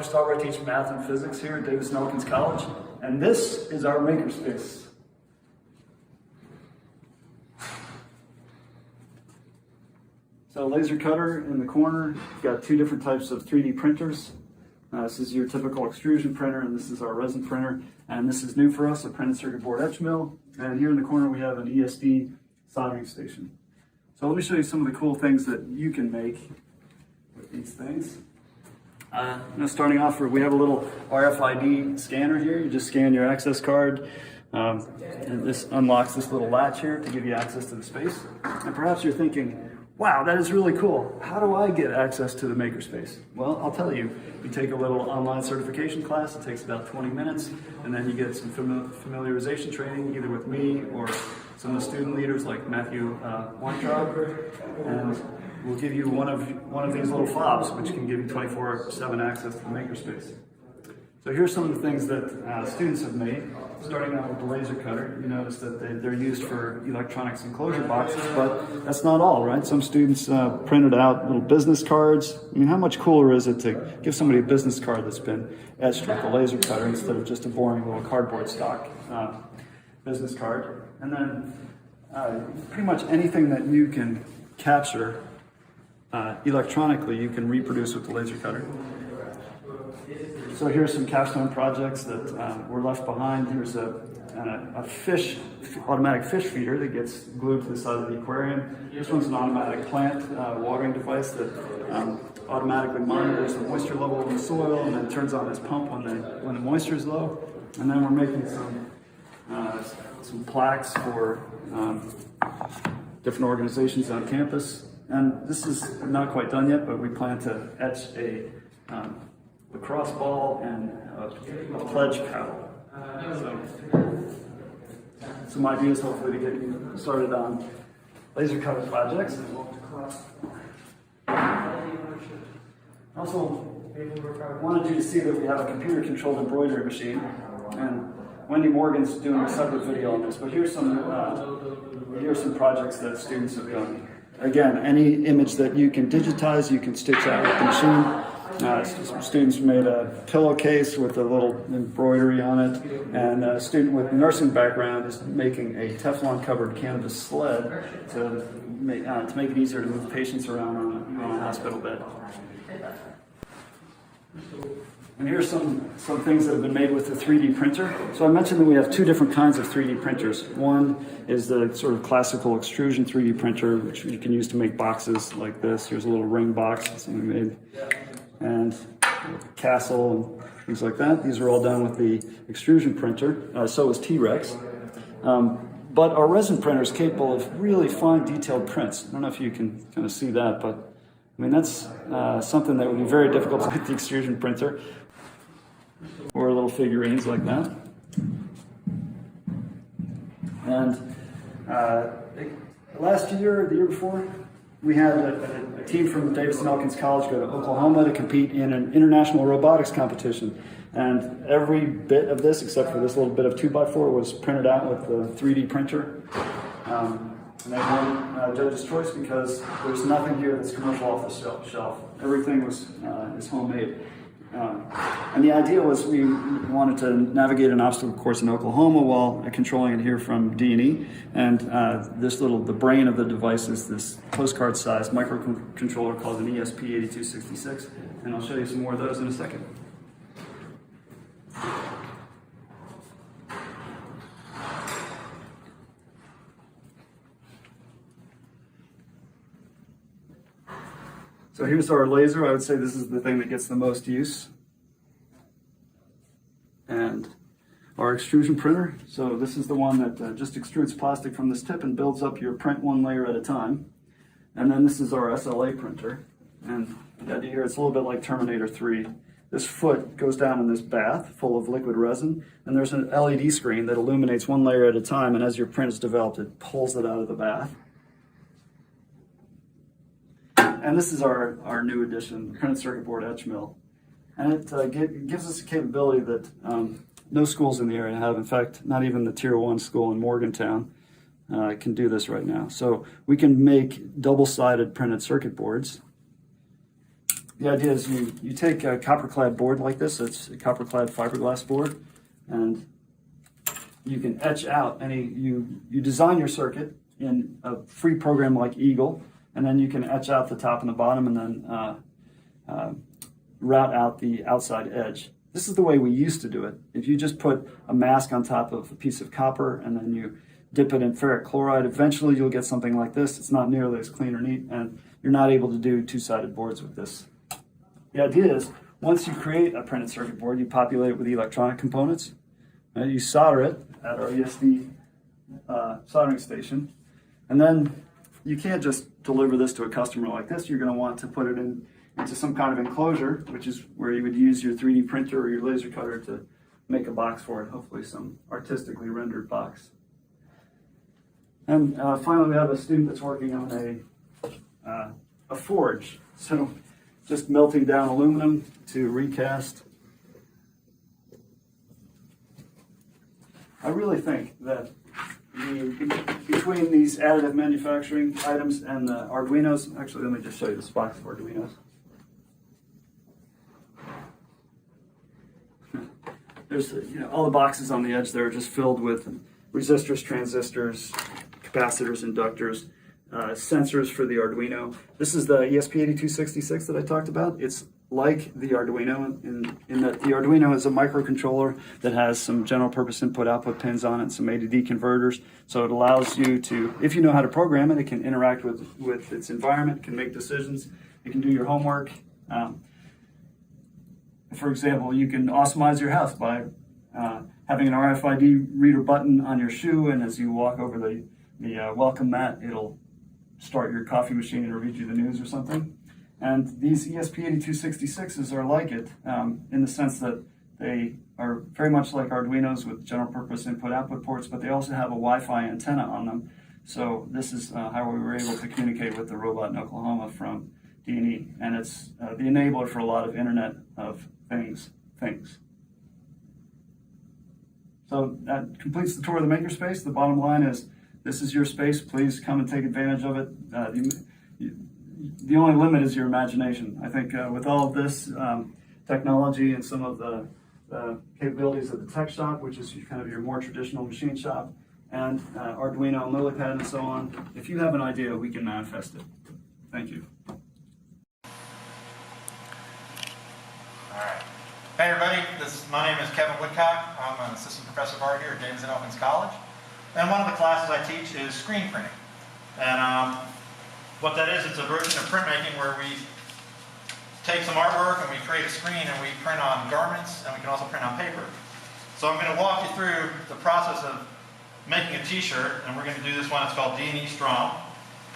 Dr. Stallbright teaches math and physics here at Davis and Elkins College, and this is our makerspace. So laser cutter in the corner. We've got two different types of 3D printers. This is your typical extrusion printer, and this is our resin printer. And this is new for us, a printed circuit board etch mill. And here in the corner we have an ESD soldering station. So let me show you some of the cool things that you can make with these things. Starting off, we have a little RFID scanner here. You just scan your access card. And this unlocks this little latch here to give you access to the space. And perhaps you're thinking, wow, that is really cool. How do I get access to the makerspace? Well, I'll tell you. You take a little online certification class. It takes about 20 minutes, and then you get some familiarization training, either with me or some of the student leaders like Matthew Weintraub, and we'll give you one of these little fobs, which can give you 24/7 access to the makerspace. So here's some of the things that students have made. Starting out with the laser cutter, you notice that they're used for electronics enclosure boxes, but that's not all, right? Some students printed out little business cards. I mean, how much cooler is it to give somebody a business card that's been etched with a laser cutter instead of just a boring little cardboard stock business card? And then pretty much anything that you can capture electronically, you can reproduce with the laser cutter. So here's some Capstone projects that were left behind. Here's a automatic fish feeder that gets glued to the side of the aquarium. This one's an automatic plant watering device that automatically monitors the moisture level in the soil and then turns on this pump when the moisture is low. And then we're making some plaques for different organizations on campus. And this is not quite done yet, but we plan to etch a lacrosse ball and a pledge paddle. So, some ideas hopefully to get you started on laser cutter projects. Also, wanted you to see that we have a computer-controlled embroidery machine, and Wendy Morgan's doing a separate video on this. But here's some projects that students have done. Again, any image that you can digitize, you can stitch out with the machine. Some students made a pillowcase with a little embroidery on it, and a student with a nursing background is making a Teflon-covered canvas sled to make it easier to move patients around on a hospital bed. And here's some things that have been made with the 3D printer. So I mentioned that we have two different kinds of 3D printers. One is the sort of classical extrusion 3D printer, which you can use to make boxes like this. Here's a little ring box that somebody made. And a castle and things like that. These are all done with the extrusion printer. So is T-Rex. But our resin printer is capable of really fine detailed prints. I don't know if you can kind of see that, but I mean, that's something that would be very difficult to with the extrusion printer. Or little figurines like that. And last year, the year before, we had a team from Davis and Elkins College go to Oklahoma to compete in an international robotics competition. And every bit of this, except for this little bit of 2x4, was printed out with the 3D printer. And they won Judge's Choice because there's nothing here that's commercial off the shelf. Everything is homemade. And the idea was we wanted to navigate an obstacle course in Oklahoma while controlling it here from D&E. And the brain of the device is this postcard-sized microcontroller called an ESP8266. And I'll show you some more of those in a second. So here's our laser. I would say this is the thing that gets the most use. And our extrusion printer. So this is the one that just extrudes plastic from this tip and builds up your print one layer at a time. And then this is our SLA printer. And the idea here, it's a little bit like Terminator 3. This foot goes down in this bath full of liquid resin, and there's an LED screen that illuminates one layer at a time, and as your print is developed, it pulls it out of the bath. And this is our new addition, the printed circuit board etch mill. And it gives us a capability that no schools in the area have. In fact, not even the Tier 1 school in Morgantown can do this right now. So we can make double-sided printed circuit boards. the idea is you take a copper-clad board like this. It's a copper-clad fiberglass board, and you can etch out you design your circuit in a free program like Eagle, and then you can etch out the top and the bottom, and then route out the outside edge. This is the way we used to do it. If you just put a mask on top of a piece of copper and then you dip it in ferric chloride, eventually you'll get something like this. It's not nearly as clean or neat, and you're not able to do two-sided boards with this. The idea is, once you create a printed circuit board, you populate it with electronic components. You solder it at our ESD soldering station, and then you can't just deliver this to a customer like this. You're going to want to put it into some kind of enclosure, which is where you would use your 3D printer or your laser cutter to make a box for it, hopefully some artistically rendered box. And finally, we have a student that's working on a forge. So just melting down aluminum to recast. I really think that between these additive manufacturing items and the Arduinos, actually, let me just show you this box of Arduinos. There's all the boxes on the edge there are just filled with resistors, transistors, capacitors, inductors, sensors for the Arduino. This is the ESP8266 that I talked about. It's like the Arduino in that the Arduino is a microcontroller that has some general purpose input-output pins on it, some A to D converters. So it allows you to, if you know how to program it, it can interact with its environment, can make decisions, it can do your homework. For example, you can awesomize your house by having an RFID reader button on your shoe, and as you walk over the welcome mat, it'll start your coffee machine and read you the news or something. And these ESP8266s are like it in the sense that they are very much like Arduinos with general purpose input-output ports, but they also have a Wi-Fi antenna on them. So this is how we were able to communicate with the robot in Oklahoma from D&E, and it's the enabler for a lot of Internet of Things. So that completes the tour of the makerspace. The bottom line is, this is your space. Please come and take advantage of it. The only limit is your imagination. I think with all of this technology and some of the capabilities of the tech shop, which is kind of your more traditional machine shop, and Arduino and LilyPad and so on, if you have an idea, we can manifest it. Thank you. Hey everybody, my name is Kevin Woodcock. I'm an assistant professor of art here at Davidson Elkins College. And one of the classes I teach is screen printing. And what that is, it's a version of printmaking where we take some artwork and we create a screen and we print on garments, and we can also print on paper. So I'm going to walk you through the process of making a t-shirt, and we're going to do this one. It's called D&E Strong.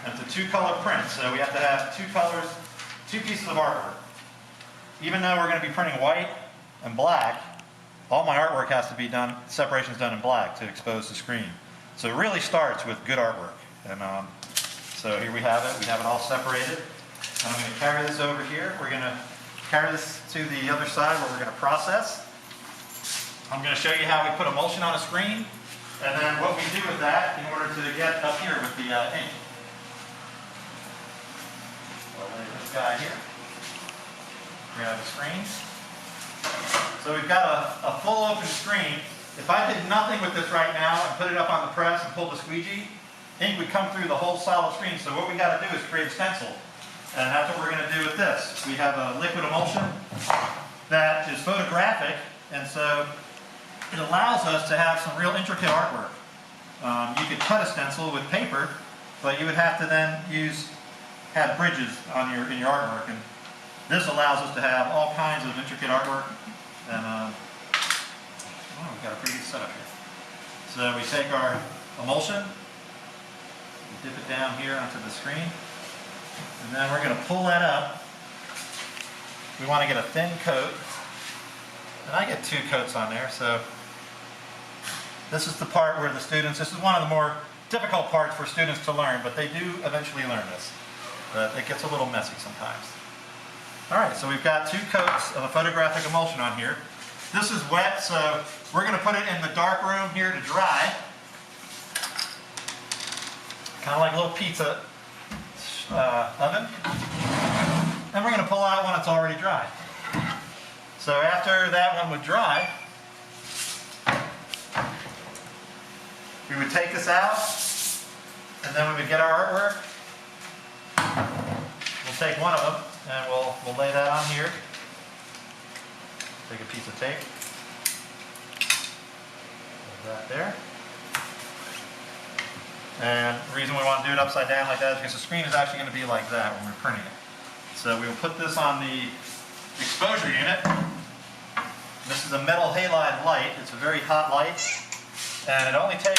And it's a two-color print, so we have to have two colors, two pieces of artwork. Even though we're going to be printing white and black, all my artwork has to be done, separations done in black to expose the screen. So it really starts with good artwork. And so here we have it all separated. And I'm going to carry this over here. We're going to carry this to the other side where we're going to process. I'm going to show you how we put emulsion on a screen, and then what we do with that in order to get up here with the ink. We'll lay this guy here. Grab the screen. So we've got a full open screen. If I did nothing with this right now and put it up on the press and pulled the squeegee, ink would come through the whole solid screen. So what we got to do is create a stencil. And that's what we're going to do with this. We have a liquid emulsion that is photographic, and so it allows us to have some real intricate artwork. You could cut a stencil with paper, but you would have to then have bridges in your artwork. And this allows us to have all kinds of intricate artwork, and we've got a pretty good setup here. So we take our emulsion, we dip it down here onto the screen, and then we're going to pull that up. We want to get a thin coat, and I get 2 coats on there. So this is the part where this is one of the more difficult parts for students to learn, but they do eventually learn this. But it gets a little messy sometimes. Alright, so we've got 2 coats of a photographic emulsion on here. This is wet, so we're going to put it in the dark room here to dry. Kind of like a little pizza oven. and we're going to pull out when it's already dry. So after that one would dry, we would take this out, and then we would get our artwork. We'll take one of them, and we'll lay that on here. Take a piece of tape. Put that there. And the reason we want to do it upside down like that is because the screen is actually going to be like that when we're printing it. So we will put this on the exposure unit. This is a metal halide light. It's a very hot light. And it only takes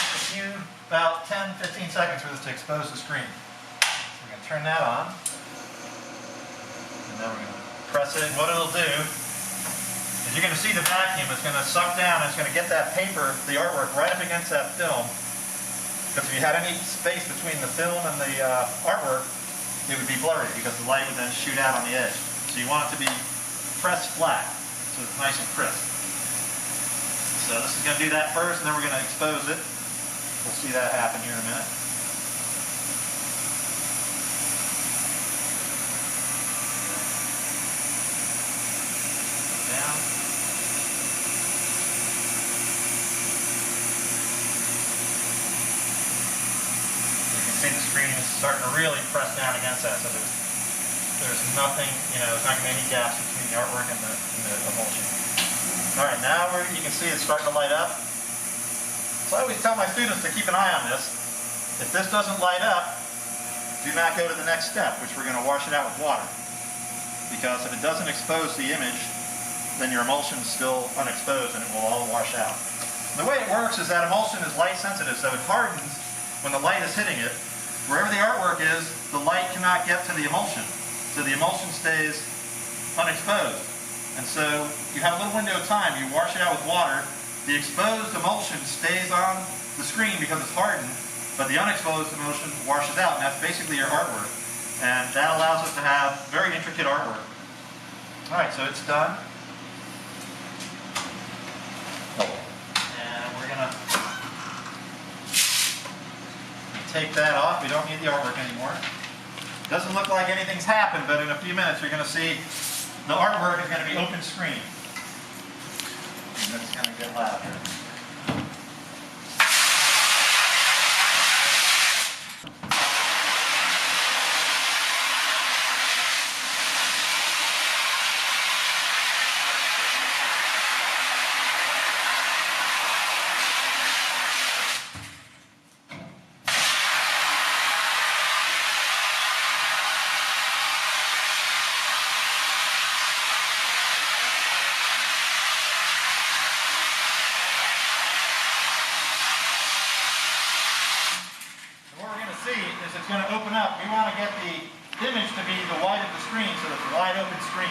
about 10-15 seconds for this to expose the screen. So we're going to turn that on. And then we're going to press it. And what it'll do is you're going to see the vacuum. It's going to suck down. And it's going to get that paper, the artwork, right up against that film. Because if you had any space between the film and the artwork, it would be blurry because the light would then shoot out on the edge. So you want it to be pressed flat, so it's nice and crisp. So this is going to do that first, and then we're going to expose it. We'll see that happen here in a minute. Down. See the screen is starting to really press down against that, so there's nothing, there's not going to be any gaps between the artwork and the emulsion. All right, now you can see it's starting to light up. So I always tell my students to keep an eye on this. If this doesn't light up, do not go to the next step, which we're going to wash it out with water. Because if it doesn't expose the image, then your emulsion is still unexposed and it will all wash out. And the way it works is that emulsion is light sensitive, so it hardens when the light is hitting it. Wherever the artwork is, the light cannot get to the emulsion. So the emulsion stays unexposed. And so you have a little window of time. You wash it out with water. The exposed emulsion stays on the screen because it's hardened, but the unexposed emulsion washes out, and that's basically your artwork. And that allows us to have very intricate artwork. All right, so it's done. And we're going to take that off. We don't need the artwork anymore. Doesn't look like anything's happened, but in a few minutes you're going to see the artwork is going to be open screen. And that's going to get louder. Is it's going to open up. We want to get the image to be the white of the screen, so it's a wide open screen.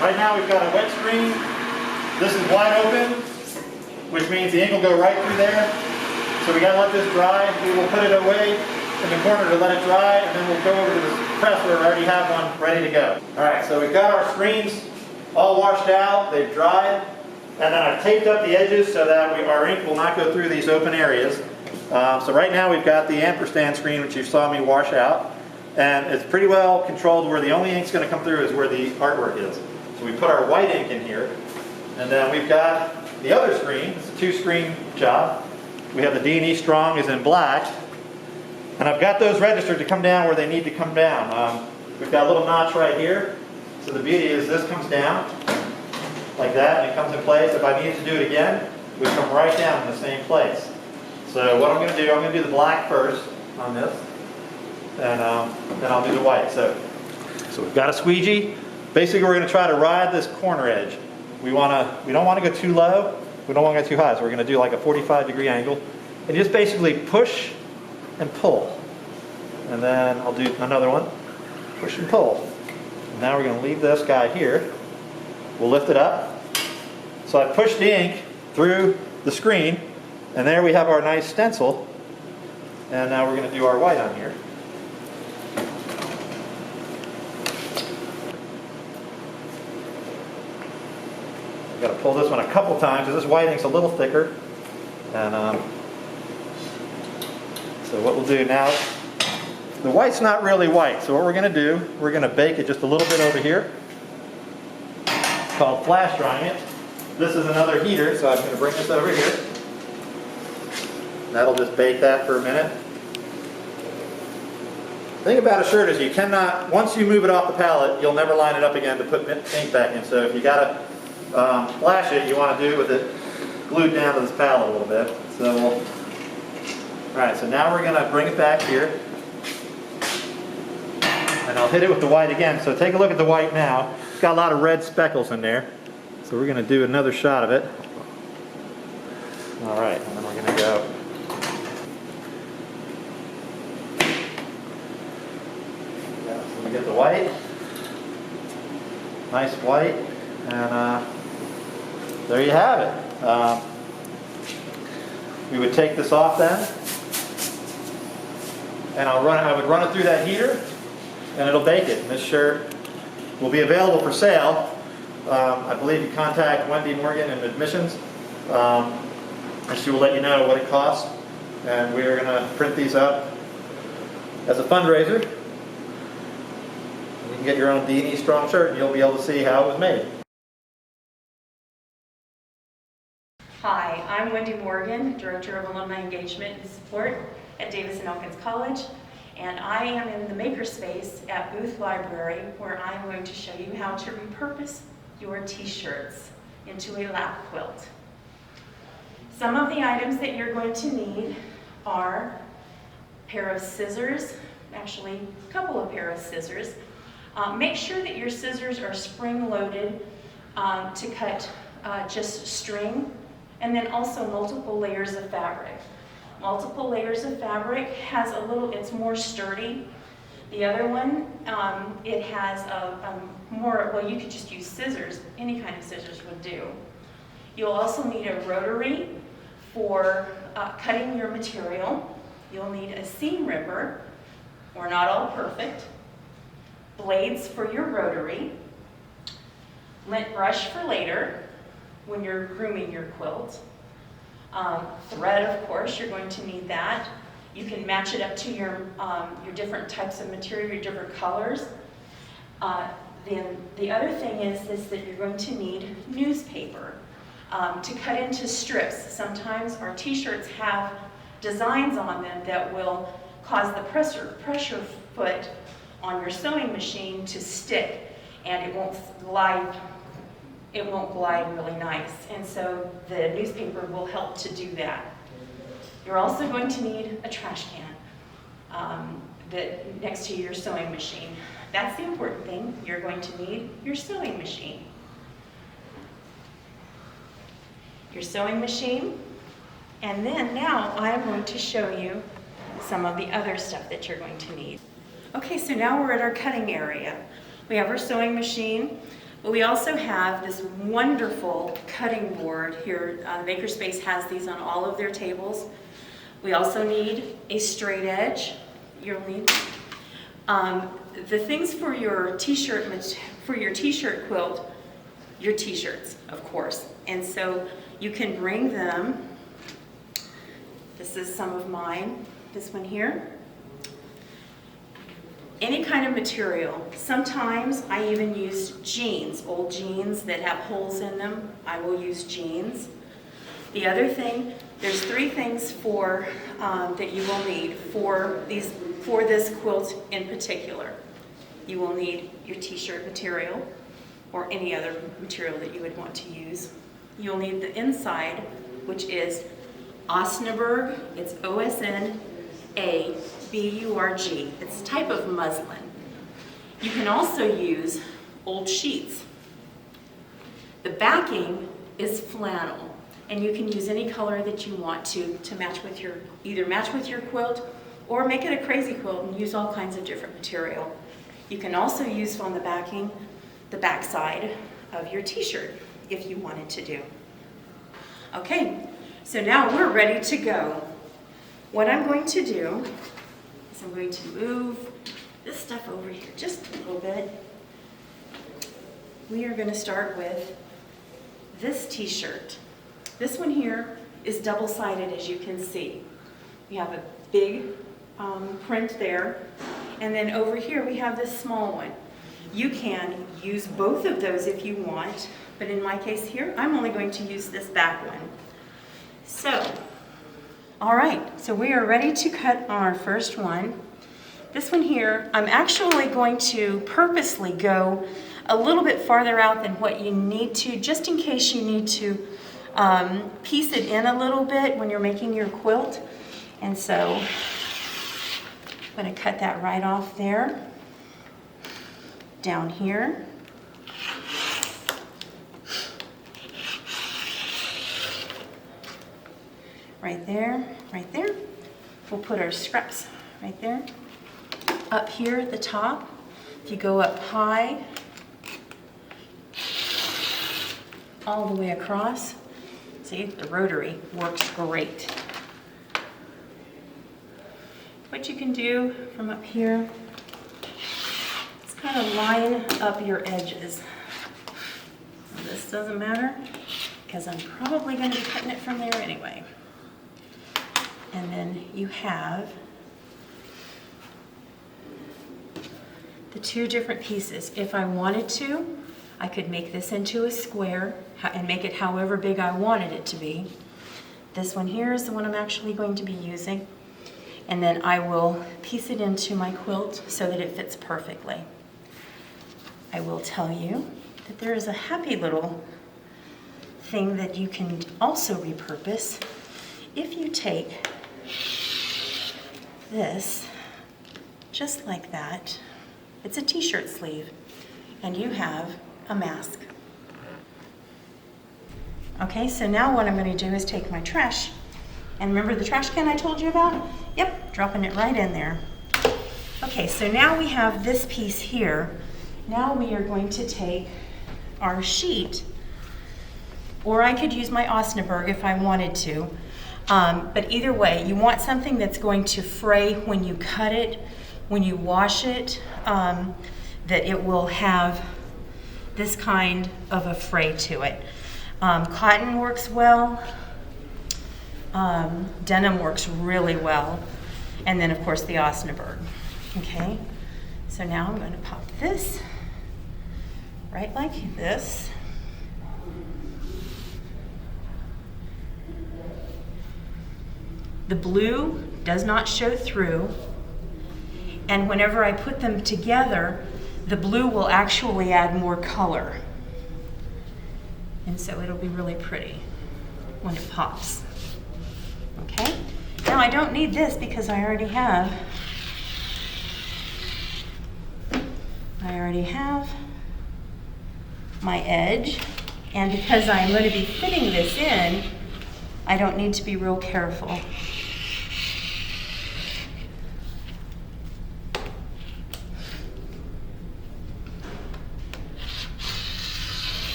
Right now we've got a wet screen. This is wide open, which means the ink will go right through there. So we got to let this dry. We will put it away in the corner to let it dry, and then we'll go over to this press where we already have one ready to go. All right, so we've got our screens all washed out. They've dried, and then I've taped up the edges so that our ink will not go through these open areas. So right now we've got the ampersand screen, which you saw me wash out, and it's pretty well controlled. Where the only ink's going to come through is where the artwork is. So we put our white ink in here, and then we've got the other screen. It's a two-screen job. We have the D&E Strong is in black, and I've got those registered to come down where they need to come down. We've got a little notch right here. So the beauty is this comes down like that, and it comes in place. If I needed to do it again, it would come right down in the same place. So what I'm going to do, I'm going to do the black first on this, and then I'll do the white. So we've got a squeegee. Basically, we're going to try to ride this corner edge. We don't want to go too low. We don't want to go too high. So we're going to do like a 45-degree angle, And you just basically push and pull. And then I'll do another one. Push and pull. And now we're going to leave this guy here. We'll lift it up. So I pushed the ink through the screen, and there we have our nice stencil. And now we're going to do our white on here. I've got to pull this one a couple times because this white ink's a little thicker. And so what we'll do now, the white's not really white, so what we're going to do, we're going to bake it just a little bit over here. It's called flash drying it. This is another heater, so I'm going to bring this over here. That'll just bake that for a minute. The thing about a shirt is you cannot, once you move it off the palette, you'll never line it up again to put ink back in. So if you got to flash it, you want to do it with it glued down to this palette a little bit. So alright, so now we're going to bring it back here. And I'll hit it with the white again. So take a look at the white now. It's got a lot of red speckles in there. So we're going to do another shot of it. Alright, and then we're going to go. So we get the white. Nice white. And there you have it. We would take this off then. And I would run it through that heater, and it'll bake it. And this shirt will be available for sale. I believe you contact Wendy Morgan in admissions, and she will let you know what it costs. And we're going to print these up as a fundraiser. You can get your own D&E Strong shirt, and you'll be able to see how it was made. Hi, I'm Wendy Morgan, Director of Alumni Engagement and Support at Davis and Elkins College, and I am in the makerspace at Booth Library, where I'm going to show you how to repurpose your t-shirts into a lap quilt. Some of the items that you're going to need are a pair of scissors, actually a couple of pairs of scissors. Make sure that your scissors are spring-loaded to cut just string, and then also multiple layers of fabric. Multiple layers of fabric has a little, it's more sturdy. The other one, it has a more, well, you could just use scissors. Any kind of scissors would do. You'll also need a rotary for cutting your material. You'll need a seam ripper, or not all perfect, blades for your rotary, lint brush for later, when you're grooming your quilt. Thread, of course, you're going to need that. You can match it up to your different types of material, your different colors. Then the other thing is that you're going to need newspaper to cut into strips. Sometimes our t-shirts have designs on them that will cause the pressure foot on your sewing machine to stick, and it won't glide. It won't glide really nice, and so the newspaper will help to do that. You're also going to need a trash can next to your sewing machine. That's the important thing. You're going to need your sewing machine. Your sewing machine, and then now I'm going to show you some of the other stuff that you're going to need. Okay, so now we're at our cutting area. We have our sewing machine. But we also have this wonderful cutting board here. The Makerspace has these on all of their tables. We also need a straight edge. You'll need the things for your t-shirt quilt, your t-shirts, of course. And so you can bring them. This is some of mine. This one here. Any kind of material. Sometimes I even use jeans, old jeans that have holes in them. I will use jeans. The other thing, there's three things that you will need for this quilt in particular. You will need your t-shirt material or any other material that you would want to use. You'll need the inside, which is Osnaburg. It's OSNA. B-U-R-G. It's a type of muslin. You can also use old sheets. The backing is flannel. and you can use any color that you want to match with your, either match with your quilt or make it a crazy quilt and use all kinds of different material. You can also use on the backing, the back side of your t-shirt if you wanted to do. Okay, so now we're ready to go. What I'm going to do is I'm going to move this stuff over here just a little bit. We are going to start with this t-shirt. This one here is double-sided, as you can see. We have a big print there, and then over here we have this small one. You can use both of those if you want, but in my case here, I'm only going to use this back one. So, all right, so we are ready to cut our first one. This one here, I'm actually going to purposely go a little bit farther out than what you need to, just in case you need to piece it in a little bit when you're making your quilt. And so I'm going to cut that right off there, down here. Right there, right there. We'll put our scraps right there. Up here at the top, if you go up high, all the way across, see, the rotary works great. What you can do from up here is kind of line up your edges. Now, this doesn't matter because I'm probably going to be cutting it from there anyway. And then you have the two different pieces. If I wanted to, I could make this into a square and make it however big I wanted it to be. This one here is the one I'm actually going to be using. And then I will piece it into my quilt so that it fits perfectly. I will tell you that there is a happy little thing that you can also repurpose. If you take this, just like that, it's a t-shirt sleeve, and you have a mask. Okay, so now what I'm going to do is take my trash, and remember the trash can I told you about? Yep, dropping it right in there. Okay, so now we have this piece here. Now we are going to take our sheet, or I could use my Osnaburg if I wanted to. But either way, you want something that's going to fray when you cut it, when you wash it, that it will have this kind of a fray to it. Cotton works well, denim works really well, and then of course the Osnaburg. Okay, so now I'm going to pop this right like this. The blue does not show through, and whenever I put them together, the blue will actually add more color. And so it'll be really pretty when it pops. Okay? Now I don't need this because I already have my edge, and because I'm going to be fitting this in, I don't need to be real careful.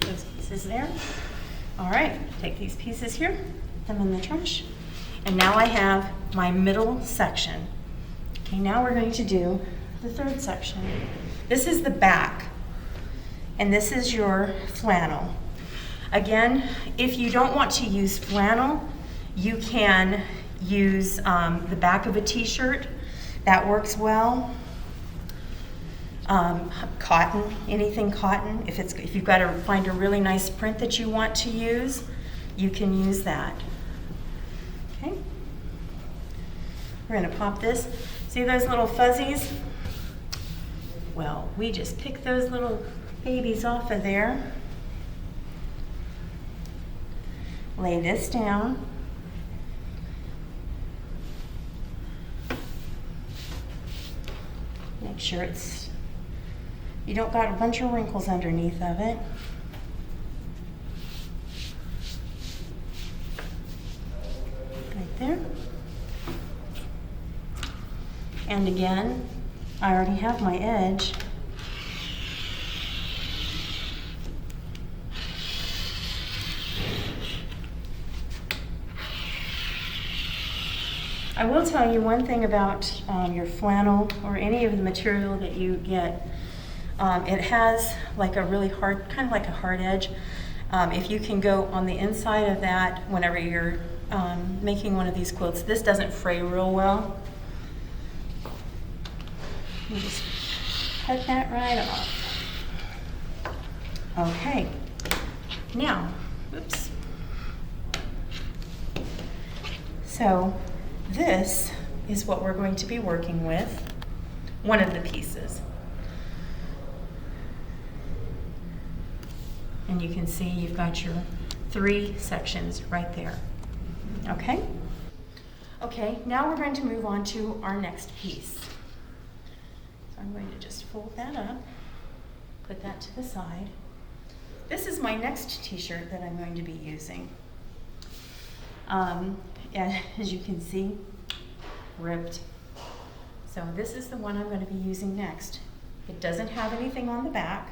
Those pieces there. All right, take these pieces here, put them in the trash. And now I have my middle section. Okay, now we're going to do the third section. This is the back, and this is your flannel. Again, if you don't want to use flannel, you can use the back of a t-shirt. That works well. Cotton, anything cotton. If you've got to find a really nice print that you want to use, you can use that. Okay. We're going to pop this. See those little fuzzies? Well, we just pick those little babies off of there. Lay this down. Make sure it's you don't got a bunch of wrinkles underneath of it. Right there. And again, I already have my edge. I will tell you one thing about your flannel or any of the material that you get. It has like a really hard, kind of like a hard edge. If you can go on the inside of that whenever you're making one of these quilts, this doesn't fray real well. You just cut that right off. Okay, now, oops. So this is what we're going to be working with, one of the pieces. And you can see you've got your 3 sections right there. Okay? Okay, now we're going to move on to our next piece. So I'm going to just fold that up, put that to the side. This is my next t-shirt that I'm going to be using. And as you can see, ripped. So this is the one I'm going to be using next. It doesn't have anything on the back,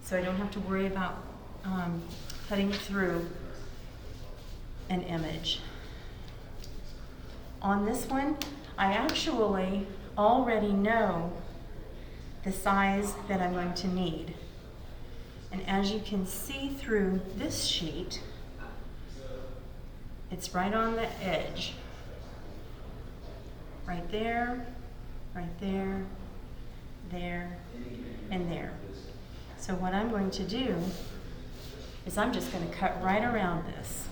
so I don't have to worry about cutting through an image. On this one, I actually already know the size that I'm going to need. And as you can see through this sheet, it's right on the edge. Right there, there, and there. So what I'm going to do is I'm just going to cut right around this.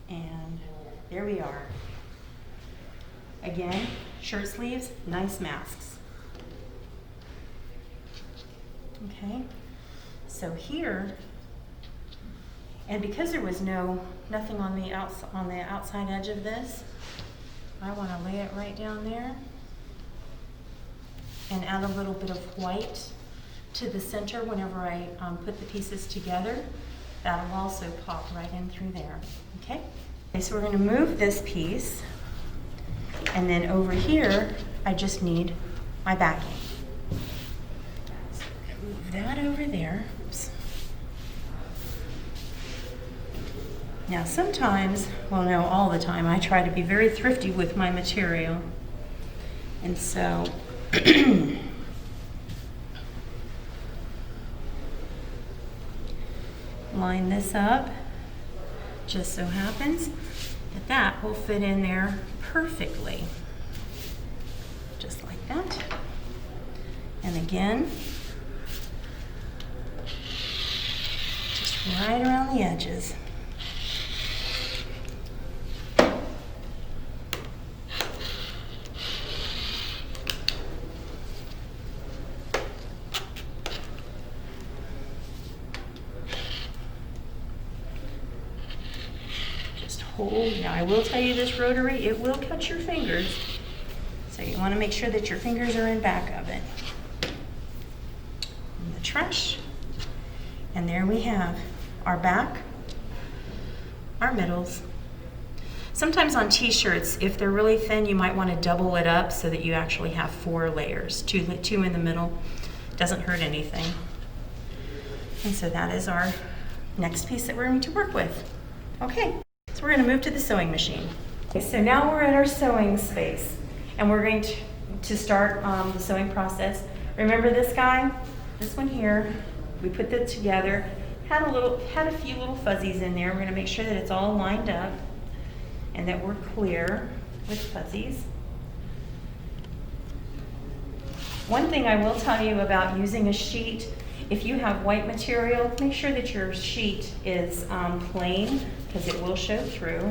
And there we are. Again, shirt sleeves, nice masks. Okay, so here, and because there was nothing on the outside edge of this, I want to lay it right down there and add a little bit of white to the center whenever I put the pieces together. That'll also pop right in through there. Okay, so we're going to move this piece, and then over here I just need my backing. So move that over there. Oops. Now sometimes, well no, all the time, I try to be very thrifty with my material, and so line this up. Just so happens that that will fit in there perfectly. Just like that. And again, just right around the edges. Now I will tell you this rotary, it will cut your fingers. So you want to make sure that your fingers are in back of it. And the trush. And there we have our back, our middles. Sometimes on t-shirts, if they're really thin, you might want to double it up so that you actually have 4 layers, two in the middle. Doesn't hurt anything. And so that is our next piece that we're going to work with. Okay. So we're going to move to the sewing machine. Okay, so now we're in our sewing space, and we're going to start the sewing process. Remember this guy? This one here, we put that together, had a few little fuzzies in there. We're going to make sure that it's all lined up and that we're clear with fuzzies. One thing I will tell you about using a sheet If you have white material, make sure that your sheet is plain, because it will show through.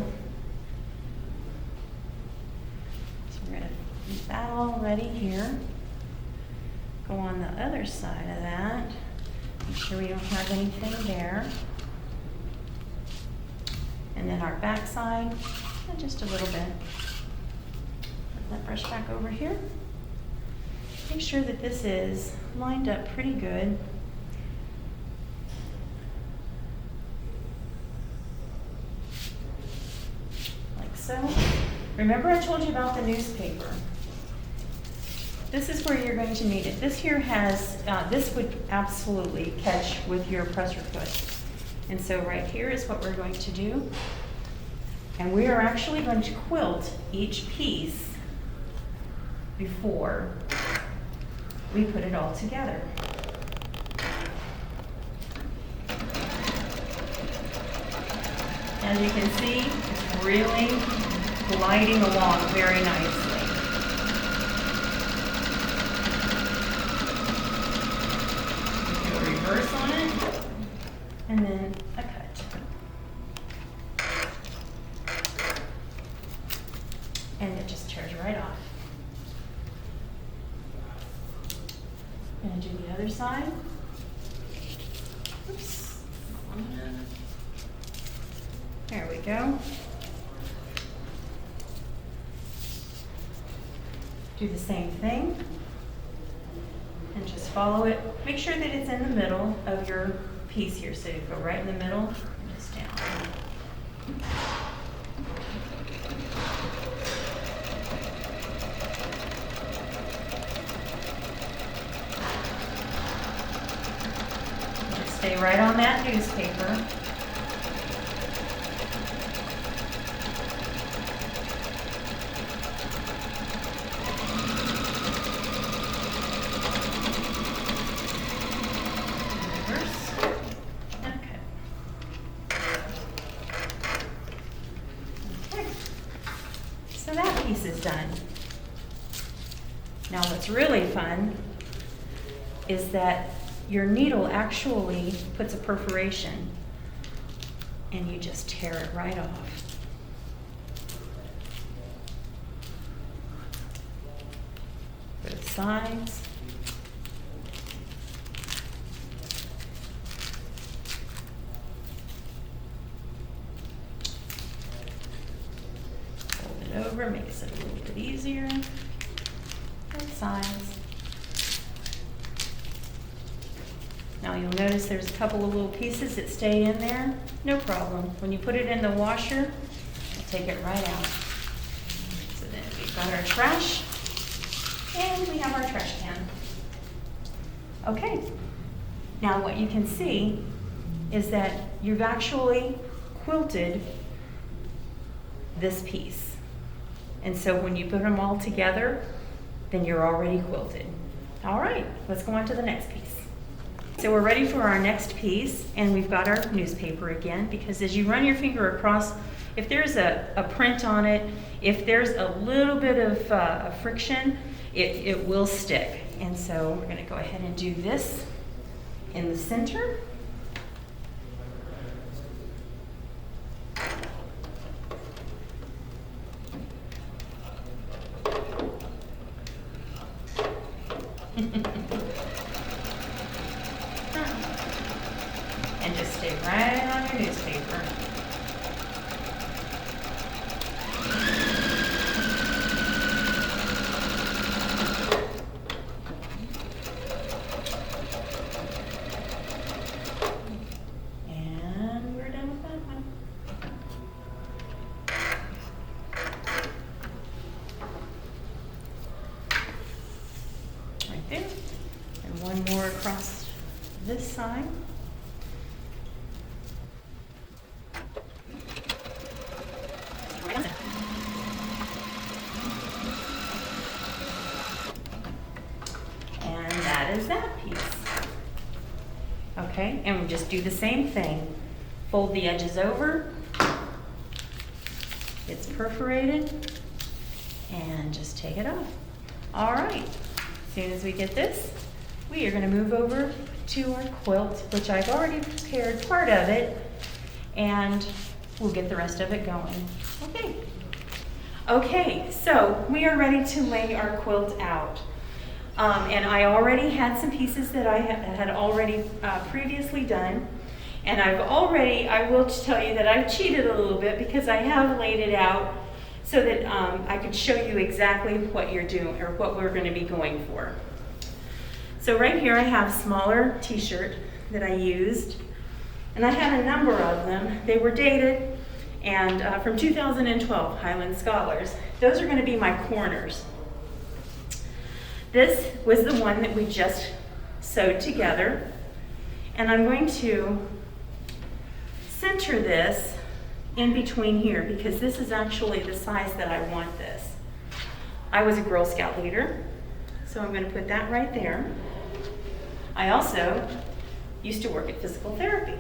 So we're going to leave that all ready here. Go on the other side of that. Make sure we don't have anything there. And then our back side, just a little bit. Put that brush back over here. Make sure that this is lined up pretty good. Like so. Remember I told you about the newspaper. This is where you're going to need it. This here has, this would absolutely catch with your presser foot. And so right here is what we're going to do. And we are actually going to quilt each piece before we put it all together. As you can see, it's really gliding along very nicely. Do a reverse on it, and then a cut. And it just tears right off. And do the other side. Oops. There we go. Do the same thing. And just follow it. Make sure that it's in the middle of your piece here. So you go right in the middle and just down. Stay right on that newspaper. Reverse. Okay. Okay. So that piece is done. Now what's really fun is that your needle actually puts a perforation and you just tear it right off. Both sides. Fold it over, makes it a little bit easier. Both sides. Now you'll notice there's a couple of little pieces that stay in there. No problem. When you put it in the washer, we'll take it right out. So then we've got our trash, and we have our trash can. Okay. Now what you can see is that you've actually quilted this piece. And so when you put them all together, then you're already quilted. All right, let's go on to the next piece. So we're ready for our next piece, and we've got our newspaper again, because as you run your finger across, if there's a print on it, if there's a little bit of friction, it will stick. And so we're gonna go ahead and do this in the center. And just stay right on your newspaper. And we're done with that one. Right there. And one more across this side. And that is that piece. Okay, and we just do the same thing. Fold the edges over. It's perforated. And just take it off. All right, as soon as we get this, we are going to move over to our quilt, which I've already prepared part of it, and we'll get the rest of it going. Okay. Okay, so we are ready to lay our quilt out. And I already had some pieces that I had already previously done. And I will tell you that I've cheated a little bit because I have laid it out so that I could show you exactly what you're doing or what we're going to be going for. So right here I have a smaller t-shirt that I used, and I had a number of them. They were dated and from 2012, Highland Scholars. Those are going to be my corners. This was the one that we just sewed together, and I'm going to center this in between here because this is actually the size that I want this. I was a Girl Scout leader, so I'm going to put that right there. I also used to work at physical therapy,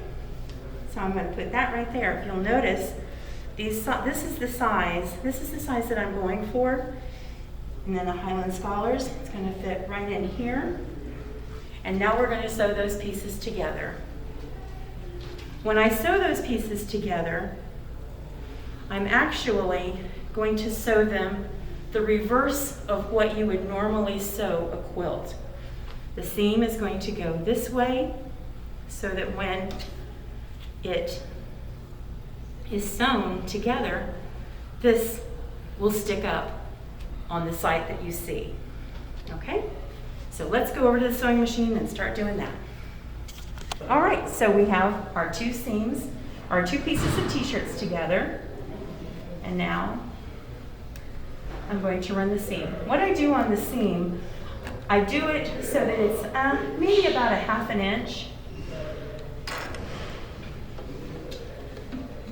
so I'm going to put that right there. If you'll notice, this is the size that I'm going for, and then the Highland Scholars, it's going to fit right in here. And now we're going to sew those pieces together. When I sew those pieces together, I'm actually going to sew them the reverse of what you would normally sew a quilt. The seam is going to go this way so that when it is sewn together, this will stick up on the side that you see. Okay? So let's go over to the sewing machine and start doing that. All right, so we have our two seams, our two pieces of t-shirts together. And now I'm going to run the seam. What I do on the seam, I do it so that it's maybe about a ½ inch.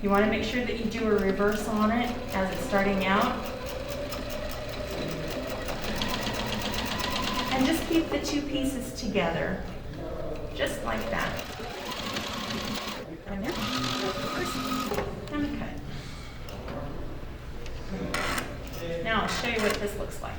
You want to make sure that you do a reverse on it as it's starting out. And just keep the two pieces together, just like that. And there. And cut. Now I'll show you what this looks like.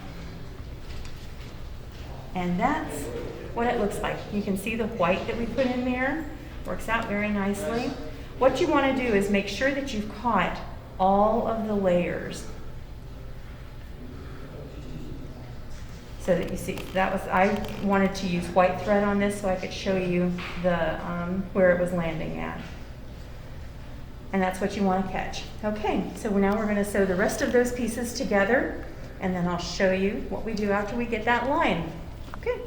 And that's what it looks like. You can see the white that we put in there. Works out very nicely. What you want to do is make sure that you've caught all of the layers. So that you see, I wanted to use white thread on this so I could show you the where it was landing at. And that's what you want to catch. Okay, so now we're going to sew the rest of those pieces together, and then I'll show you what we do after we get that line. Okay.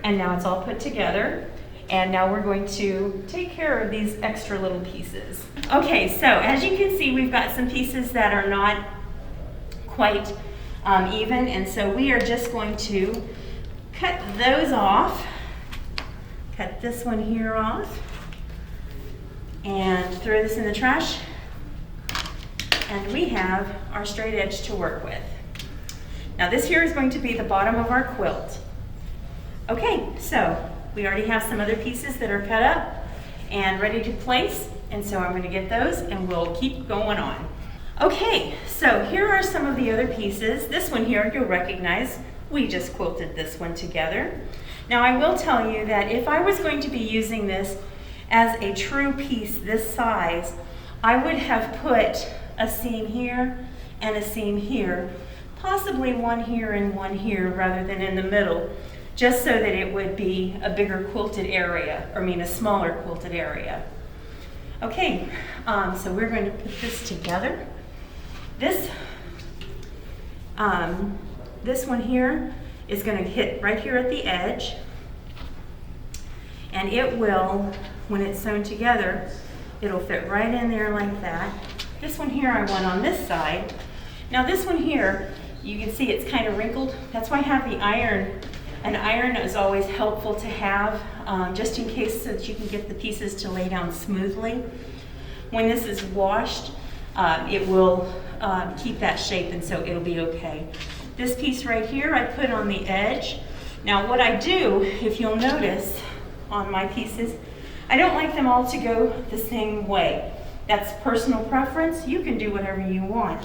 And now it's all put together. And now we're going to take care of these extra little pieces. Okay, so as you can see, we've got some pieces that are not quite even. And so we are just going to cut those off. Cut this one here off. And throw this in the trash. And we have our straight edge to work with. Now this here is going to be the bottom of our quilt. Okay, so we already have some other pieces that are cut up and ready to place, and so I'm going to get those and we'll keep going on. Okay, so here are some of the other pieces. This one here you'll recognize. We just quilted this one together. Now I will tell you that if I was going to be using this as a true piece this size, I would have put a seam here and a seam here, possibly one here and one here rather than in the middle, just so that it would be a bigger quilted area, or a smaller quilted area. Okay, so we're going to put this together. This one here is going to hit right here at the edge, and it will, when it's sewn together, it'll fit right in there like that. This one here I want on this side. Now this one here, you can see it's kind of wrinkled. That's why I have the iron An iron is always helpful to have, just in case, so that you can get the pieces to lay down smoothly. When this is washed, it will keep that shape, and so it'll be okay. This piece right here I put on the edge. Now what I do, if you'll notice on my pieces, I don't like them all to go the same way. That's personal preference. You can do whatever you want.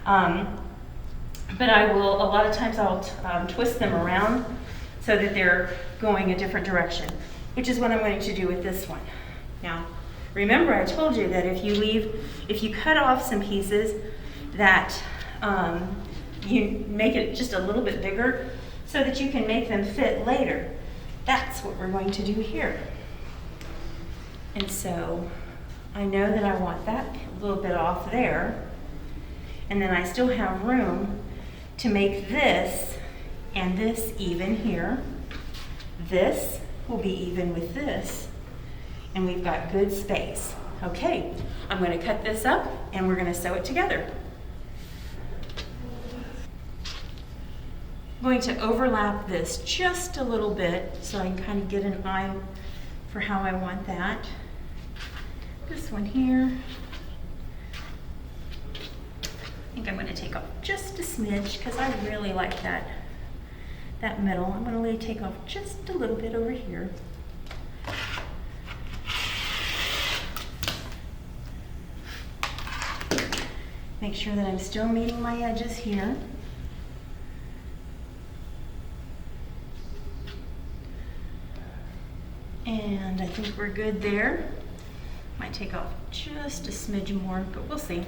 But I will, a lot of times I'll twist them around so that they're going a different direction, which is what I'm going to do with this one. Now, remember I told you that if you cut off some pieces, that you make it just a little bit bigger so that you can make them fit later. That's what we're going to do here. And so I know that I want that a little bit off there, and then I still have room to make this and this even here. This will be even with this, and we've got good space. Okay, I'm going to cut this up and we're going to sew it together. I'm going to overlap this just a little bit so I can kind of get an eye for how I want that. This one here, I think I'm going to take off just a smidge because I really like that middle. I'm going to take off just a little bit over here. Make sure that I'm still meeting my edges here. And I think we're good there. Might take off just a smidge more, but we'll see.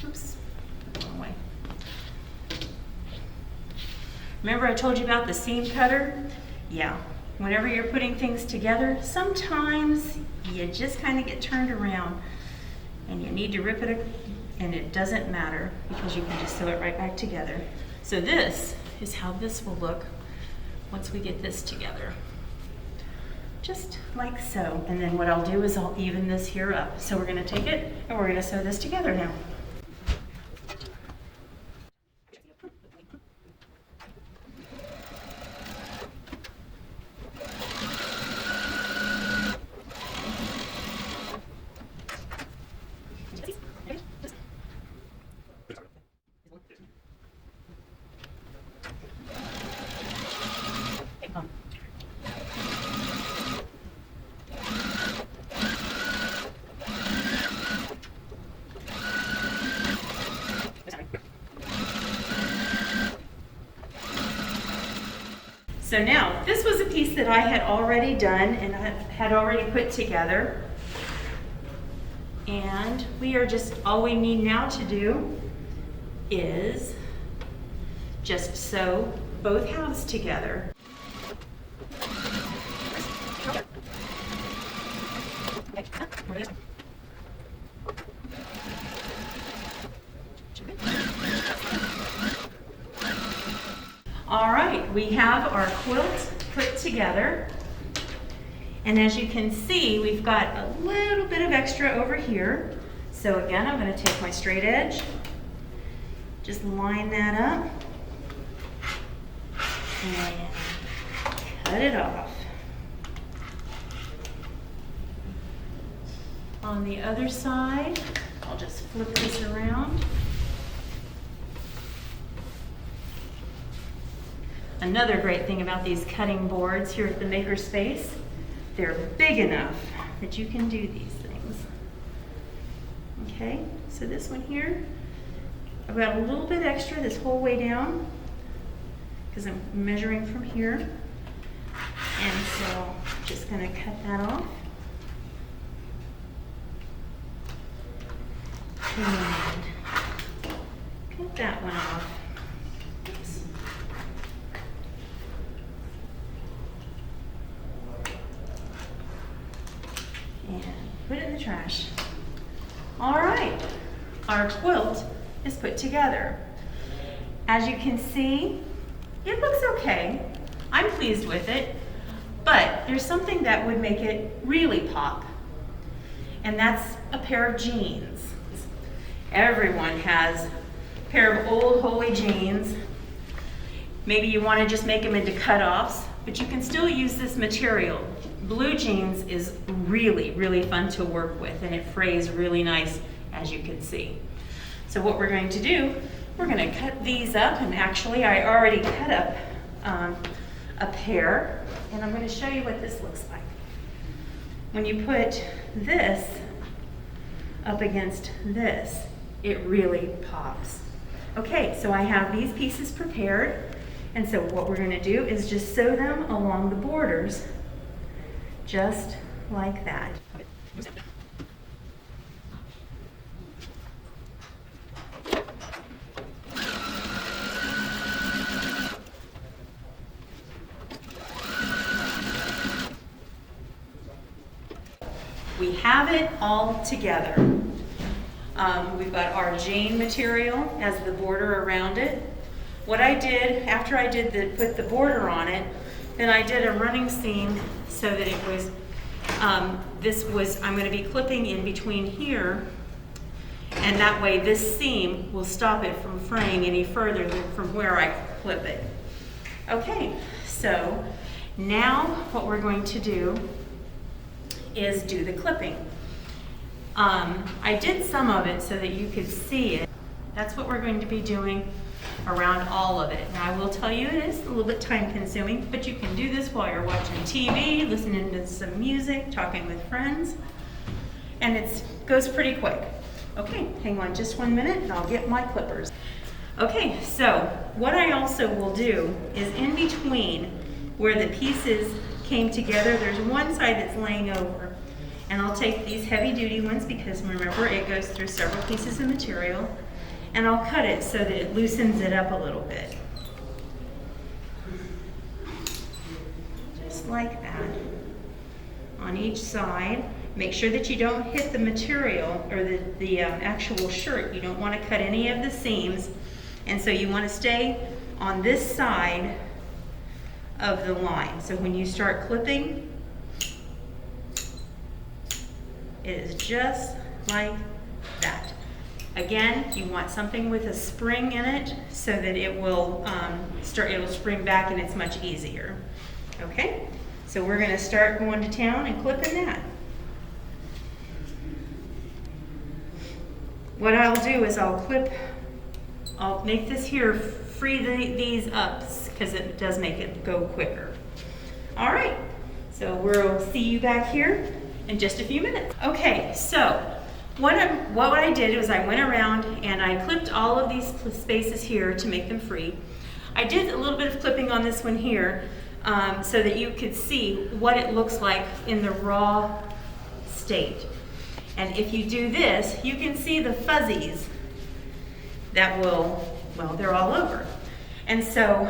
Oops, wrong way. Remember I told you about the seam cutter? Yeah, whenever you're putting things together, sometimes you just kind of get turned around and you need to rip it, and it doesn't matter because you can just sew it right back together. So this is how this will look once we get this together. Just like so. And then what I'll do is I'll even this here up. So we're going to take it and we're going to sew this together now. So now, this was a piece that I had already done and I had already put together. And we are just, all we need now to do is just sew both halves together. All right, we have our quilt put together. And as you can see, we've got a little bit of extra over here. So again, I'm going to take my straight edge, just line that up, and cut it off. On the other side, I'll just flip this around. Another great thing about these cutting boards here at the Makerspace, they're big enough that you can do these things. Okay, so this one here, I've got a little bit extra this whole way down because I'm measuring from here. And so I'm just going to cut that off. And cut that one off. Oops. And put it in the trash. All right, our quilt is put together. As you can see, it looks okay. I'm pleased with it, but there's something that would make it really pop, and that's a pair of jeans. Everyone has a pair of old Holy jeans, Maybe you want to just make them into cutoffs, but you can still use this material. Blue jeans is really, really fun to work with, and it frays really nice, as you can see. So what we're going to do, we're going to cut these up, and actually I already cut up a pair, and I'm going to show you what this looks like. When you put this up against this, it really pops. Okay, so I have these pieces prepared, and so what we're going to do is just sew them along the borders, just like that. We have it all together. We've got our jane material as the border around it. What I did, after I did put the border on it, then I did a running seam so that it was, I'm going to be clipping in between here, and that way this seam will stop it from fraying any further than from where I clip it. Okay, so now what we're going to do is do the clipping. I did some of it so that you could see it. That's what we're going to be doing around all of it. Now I will tell you it is a little bit time consuming, but you can do this while you're watching TV, listening to some music, talking with friends, and it goes pretty quick. Okay, hang on just 1 minute and I'll get my clippers. Okay, so what I also will do is in between where the pieces came together, there's one side that's laying over, and I'll take these heavy duty ones because remember it goes through several pieces of material, and I'll cut it so that it loosens it up a little bit. Just like that. On each side. Make sure that you don't hit the material or the actual shirt. You don't want to cut any of the seams, and so you want to stay on this side of the line. So when you start clipping, it is just like that. Again, you want something with a spring in it so that it will it'll spring back and it's much easier. Okay, so we're going to start going to town and clipping that. What I'll do is I'll make this here, free these up because it does make it go quicker. All right, so we'll see you back here in just a few minutes. Okay, so what I did was I went around and I clipped all of these spaces here to make them free. I did a little bit of clipping on this one here so that you could see what it looks like in the raw state. And if you do this, you can see the fuzzies that will, well, they're all over. And so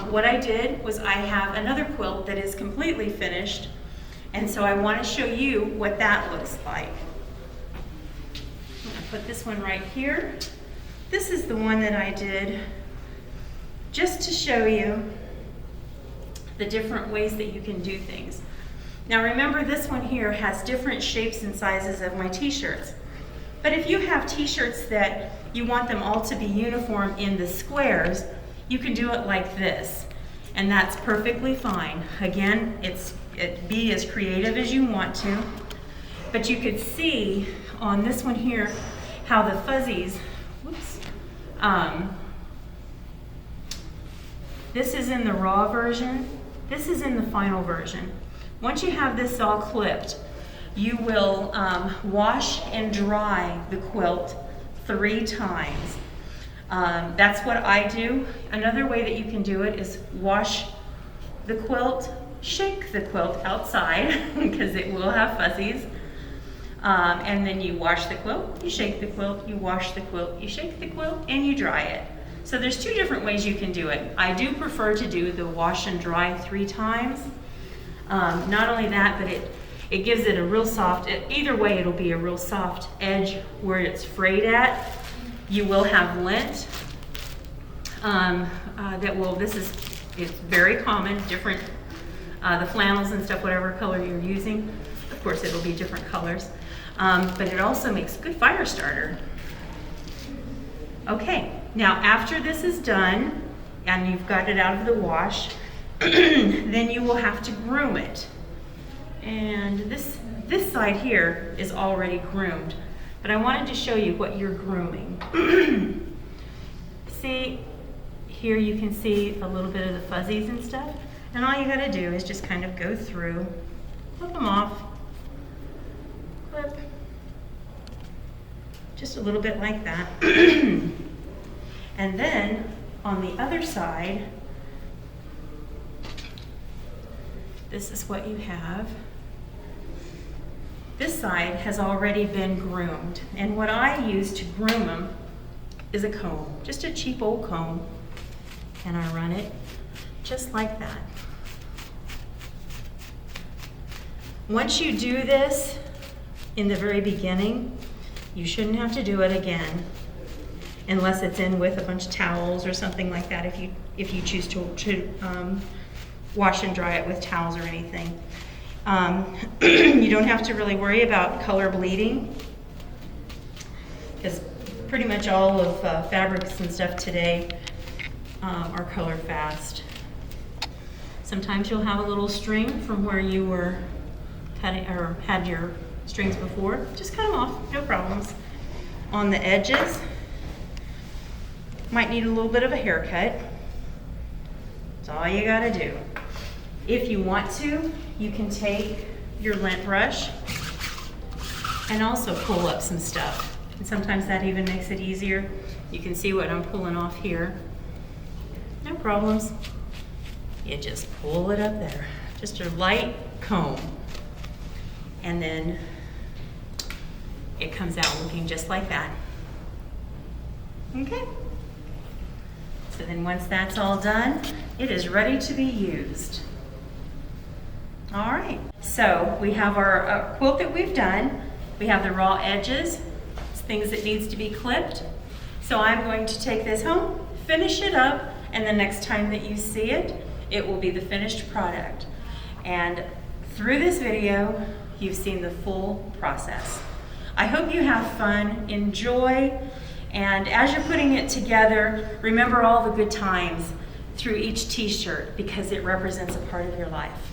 what I did was I have another quilt that is completely finished, and so I want to show you what that looks like. I'm going to put this one right here. This is the one that I did just to show you the different ways that you can do things. Now remember, this one here has different shapes and sizes of my t-shirts. But if you have t-shirts that you want them all to be uniform in the squares, you can do it like this. And that's perfectly fine. Again, be as creative as you want to. But you could see on this one here how the fuzzies, whoops, this is in the raw version, this is in the final version. Once you have this all clipped, you will wash and dry the quilt 3 times. That's what I do. Another way that you can do it is wash the quilt, shake the quilt outside because it will have fuzzies. And then you wash the quilt, you shake the quilt, you wash the quilt, you shake the quilt, and you dry it. So there's 2 different ways you can do it. I do prefer to do the wash and dry 3 times. Not only that, but it gives it a real soft, either way it'll be a real soft edge where it's frayed at. You will have lint it's very common, different, the flannels and stuff, whatever color you're using. Of course it'll be different colors, but it also makes a good fire starter. Okay, now after this is done, and you've got it out of the wash, then you will have to groom it. And this side here is already groomed, but I wanted to show you what you're grooming. See, here you can see a little bit of the fuzzies and stuff, and all you gotta do is just kind of go through, flip them off, clip, just a little bit like that. And then on the other side, this is what you have. This side has already been groomed, and what I use to groom them is a comb, just a cheap old comb, and I run it just like that. Once you do this in the very beginning, you shouldn't have to do it again unless it's in with a bunch of towels or something like that, if you choose to wash and dry it with towels or anything. You don't have to really worry about color bleeding, because pretty much all of fabrics and stuff today are color fast. Sometimes you'll have a little string from where you were cutting or had your strings before. Just cut them off, no problems. On the edges, might need a little bit of a haircut. That's all you gotta do. If you want to, you can take your lint brush and also pull up some stuff. And sometimes that even makes it easier. You can see what I'm pulling off here. No problems. You just pull it up there. Just a light comb. And then it comes out looking just like that. Okay. So then once that's all done, it is ready to be used. All right, so we have our quilt that we've done. We have the raw edges, things that needs to be clipped. So I'm going to take this home, finish it up, and the next time that you see it, it will be the finished product. And through this video, you've seen the full process. I hope you have fun, enjoy, and as you're putting it together, remember all the good times through each t-shirt, because it represents a part of your life.